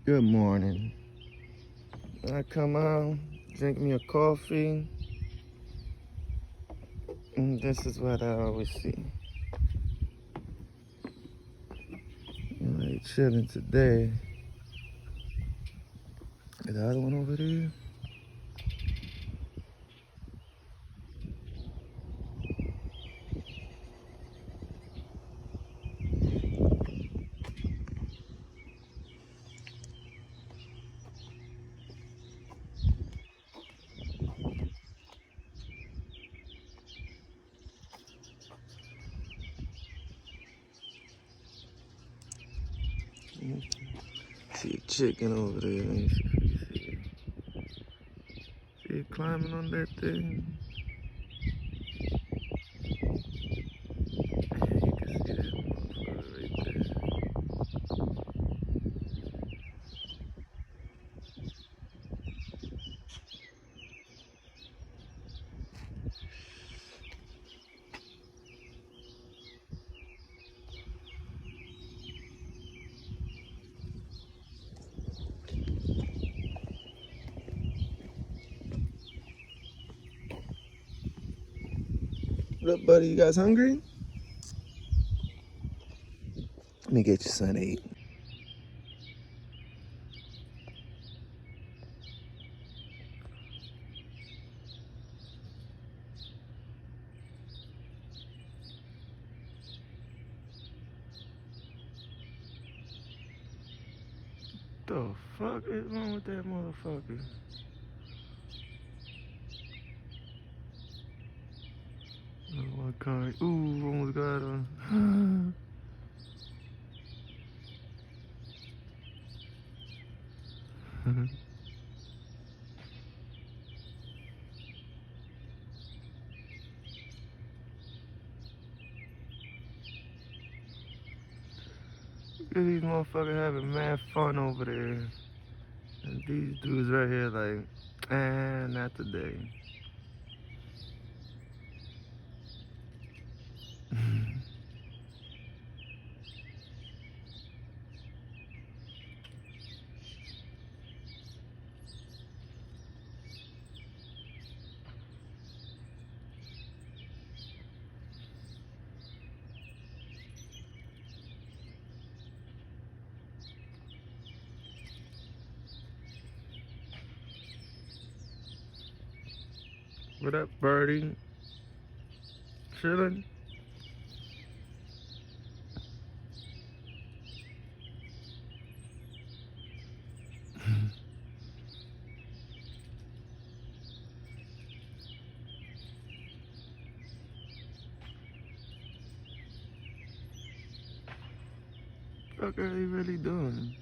Good morning. I come out, drink me a coffee, and this is what I always see. Like chilling today. Is the other one over there? See a chicken over there. Let me see if you see it. See it climbing on that thing? Yeah, you can see that motherfucker right there. What up, buddy? You guys hungry? Let me get your son to eat. The fuck is wrong with that motherfucker? Oh my god. Ooh, almost got her. Look at these motherfuckers having mad fun over there. And these dudes right here like, not today. What up, birdie? Chillin'? What are you really doing?